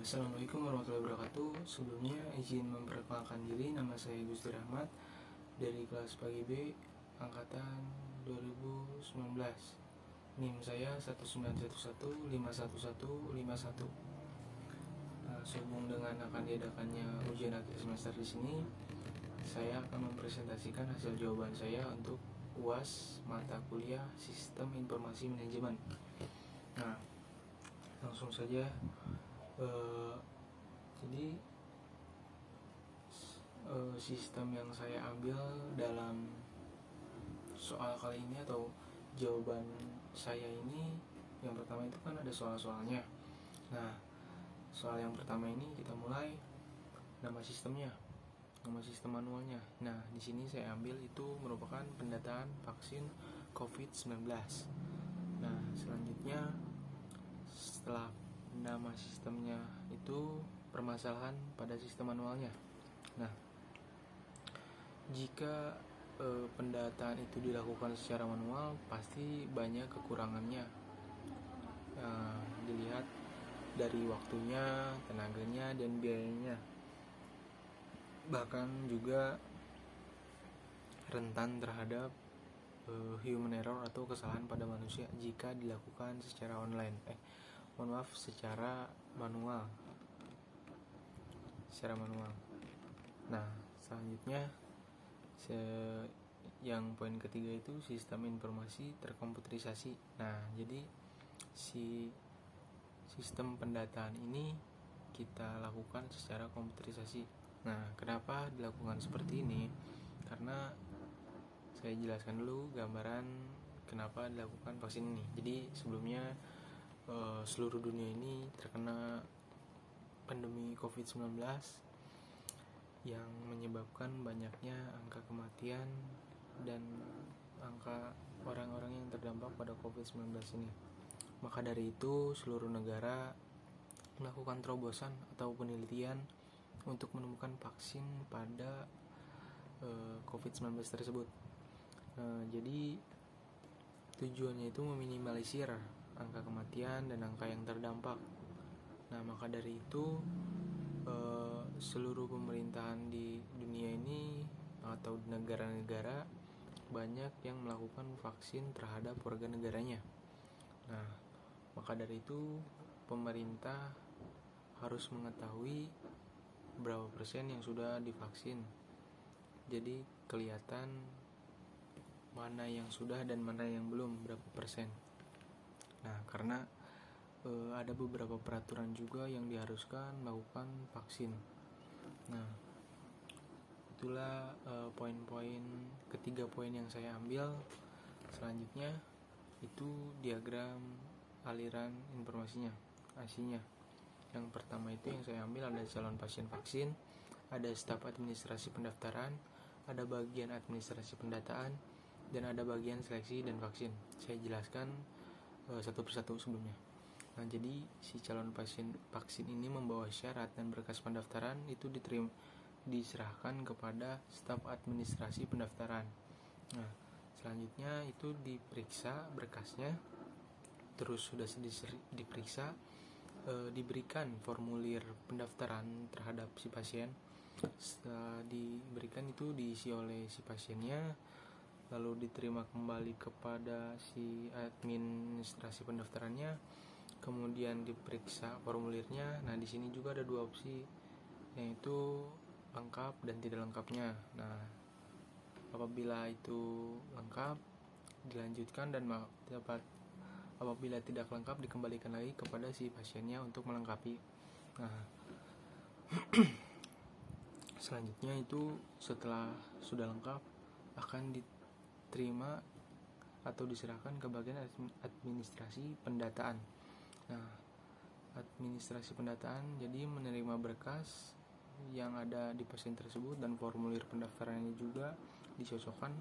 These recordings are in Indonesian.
Assalamualaikum warahmatullahi wabarakatuh. Sebelumnya izin memperkenalkan diri, nama saya Gusti Rahmat dari kelas pagi B angkatan 2019. NIM saya 191151151. Sehubung dengan akan diadakannya ujian akhir semester di sini, saya akan mempresentasikan hasil jawaban saya untuk UAS mata kuliah Sistem Informasi Manajemen. Nah, langsung saja. Jadi sistem yang saya ambil dalam soal kali ini atau jawaban saya ini, yang pertama itu kan ada soal-soalnya. Nah, soal yang pertama ini kita mulai nama sistemnya, nama sistem manualnya. Nah, di sini saya ambil itu merupakan pendataan vaksin COVID-19. Nah, selanjutnya setelah nama sistemnya itu permasalahan pada sistem manualnya. Nah, jika pendataan itu dilakukan secara manual, pasti banyak kekurangannya. Dilihat dari waktunya, tenaganya, dan biayanya. Bahkan juga rentan terhadap human error atau kesalahan pada manusia jika dilakukan secara online. Secara manual. Nah, selanjutnya yang poin ketiga itu sistem informasi terkomputerisasi. Nah, jadi si sistem pendataan ini kita lakukan secara komputerisasi. Nah, kenapa dilakukan seperti ini? Karena saya jelaskan dulu gambaran kenapa dilakukan vaksin ini. Jadi sebelumnya seluruh dunia ini terkena pandemi COVID-19 yang menyebabkan banyaknya angka kematian dan angka orang-orang yang terdampak pada COVID-19 ini. Maka dari itu seluruh negara melakukan terobosan atau penelitian untuk menemukan vaksin pada COVID-19 tersebut. Jadi tujuannya itu meminimalisir angka kematian dan angka yang terdampak. Nah, maka dari itu seluruh pemerintahan di dunia ini atau negara-negara banyak yang melakukan vaksin terhadap warga negaranya. Nah, maka dari itu pemerintah harus mengetahui berapa persen yang sudah divaksin. Jadi kelihatan mana yang sudah dan mana yang belum, berapa persen. Nah, karena ada beberapa peraturan juga yang diharuskan melakukan vaksin. Nah, itulah poin-poin ketiga poin yang saya ambil. Selanjutnya itu diagram aliran informasinya, asinya. Yang pertama itu yang saya ambil ada calon pasien vaksin, ada staf administrasi pendaftaran, ada bagian administrasi pendataan, dan ada bagian seleksi dan vaksin. Saya jelaskan satu persatu sebelumnya. Nah, jadi si calon pasien vaksin ini membawa syarat dan berkas pendaftaran itu diserahkan kepada staf administrasi pendaftaran. Nah, selanjutnya itu diperiksa berkasnya, terus sudah diperiksa, diberikan formulir pendaftaran terhadap si pasien. Setelah diberikan itu diisi oleh si pasiennya, lalu diterima kembali kepada si administrasi pendaftarannya, kemudian diperiksa formulirnya. Nah, di sini juga ada dua opsi, yaitu lengkap dan tidak lengkapnya. Nah, apabila itu lengkap dilanjutkan, dan apabila tidak lengkap dikembalikan lagi kepada si pasiennya untuk melengkapi. Nah, selanjutnya itu setelah sudah lengkap akan diterima atau diserahkan ke bagian administrasi pendataan. Nah, administrasi pendataan jadi menerima berkas yang ada di pasien tersebut dan formulir pendaftarannya juga dicocokkan.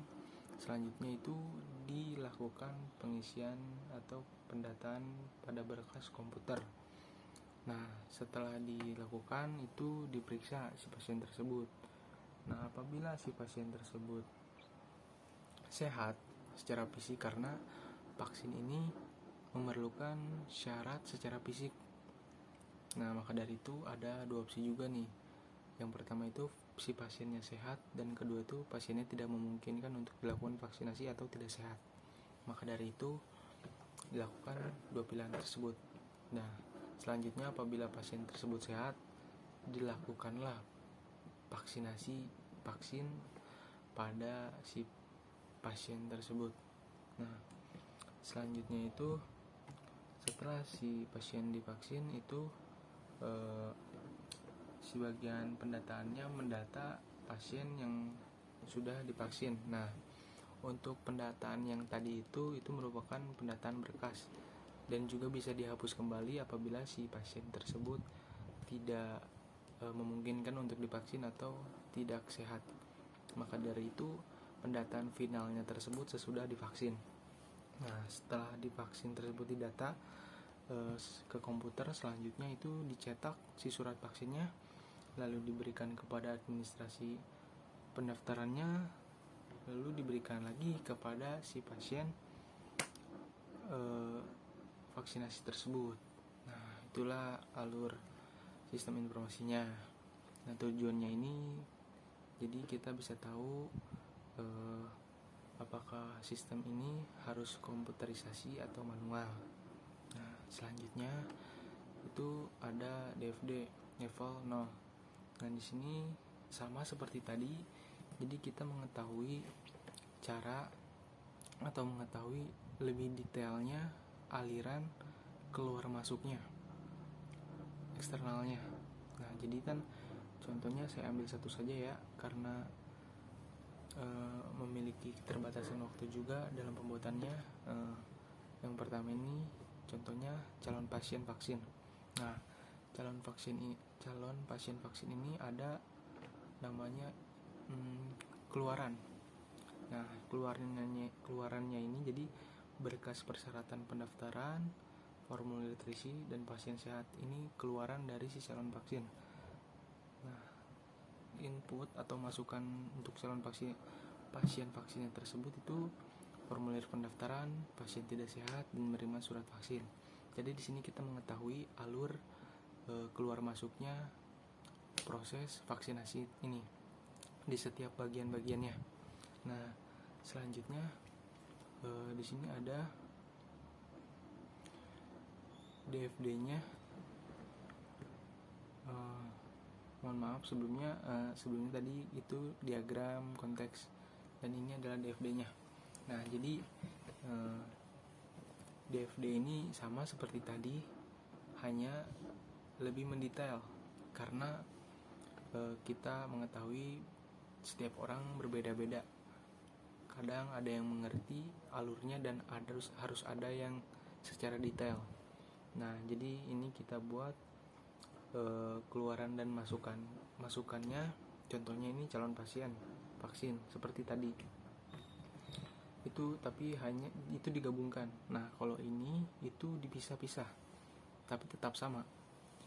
Selanjutnya itu dilakukan pengisian atau pendataan pada berkas komputer. Nah, setelah dilakukan itu diperiksa si pasien tersebut. Nah, apabila si pasien tersebut sehat secara fisik, karena vaksin ini memerlukan syarat secara fisik. Nah, maka dari itu ada dua opsi juga nih. Yang pertama itu si pasiennya sehat, dan kedua itu pasiennya tidak memungkinkan untuk dilakukan vaksinasi atau tidak sehat. Maka dari itu dilakukan dua pilihan tersebut. Nah, selanjutnya apabila pasien tersebut sehat, dilakukanlah vaksin pada si pasien tersebut. Nah, selanjutnya itu setelah si pasien divaksin itu si bagian pendataannya mendata pasien yang sudah divaksin. Nah, untuk pendataan yang tadi itu merupakan pendataan berkas dan juga bisa dihapus kembali apabila si pasien tersebut tidak memungkinkan untuk divaksin atau tidak sehat. Maka dari itu pendataan finalnya tersebut sesudah divaksin. Nah, setelah divaksin tersebut didata ke komputer, selanjutnya itu dicetak si surat vaksinnya, lalu diberikan kepada administrasi pendaftarannya, lalu diberikan lagi kepada si pasien vaksinasi tersebut. Nah, itulah alur sistem informasinya. Nah, tujuannya ini jadi kita bisa tahu apakah sistem ini harus komputerisasi atau manual. Nah, selanjutnya itu ada DFD level 0. Nah, di sini sama seperti tadi. Jadi kita mengetahui cara atau mengetahui lebih detailnya aliran keluar masuknya, eksternalnya. Nah, jadi kan contohnya saya ambil satu saja ya, karena memiliki keterbatasan waktu juga dalam pembuatannya. Yang pertama ini contohnya calon pasien vaksin. Nah, calon pasien vaksin ini ada namanya keluaran. Nah, keluarannya ini jadi berkas persyaratan pendaftaran, formulir terisi, dan pasien sehat. Ini keluaran dari si calon vaksin. Nah, input atau masukan untuk calon pasien vaksinnya tersebut itu formulir pendaftaran, pasien tidak sehat, dan menerima surat vaksin. Jadi di sini kita mengetahui alur keluar masuknya proses vaksinasi ini di setiap bagian-bagiannya. Nah, selanjutnya di sini ada DFD-nya. Mohon maaf sebelumnya tadi itu diagram konteks dan ini adalah DFD-nya. Nah, jadi DFD ini sama seperti tadi, hanya lebih mendetail karena kita mengetahui setiap orang berbeda-beda. Kadang ada yang mengerti alurnya dan harus ada yang secara detail. Nah, jadi ini kita buat keluaran dan masukannya. Contohnya ini calon pasien vaksin seperti tadi. Itu tapi hanya itu digabungkan. Nah, kalau ini itu dipisah-pisah tapi tetap sama.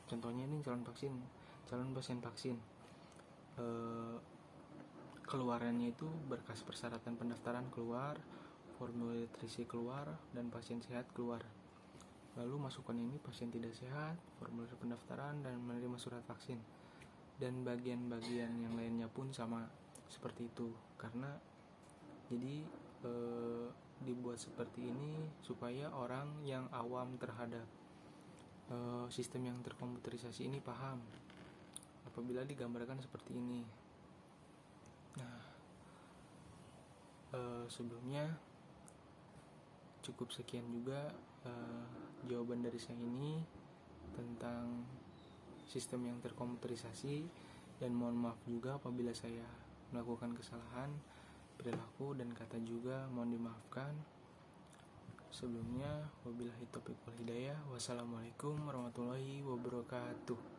Contohnya ini calon pasien vaksin. Keluarannya itu berkas persyaratan pendaftaran keluar, formulir terisi keluar, dan pasien sehat keluar. Lalu masukannya ini pasien tidak sehat, formulir pendaftaran, dan menerima surat vaksin. Dan bagian-bagian yang lainnya pun sama seperti itu. Karena jadi dibuat seperti ini supaya orang yang awam terhadap sistem yang terkomputerisasi ini paham apabila digambarkan seperti ini. Nah, sebelumnya cukup sekian juga jawaban dari saya ini tentang sistem yang terkomputerisasi, dan mohon maaf juga apabila saya melakukan kesalahan perilaku dan kata juga mohon dimaafkan. Sebelumnya wabillahi taufiq wal hidayah. Wassalamualaikum warahmatullahi wabarakatuh.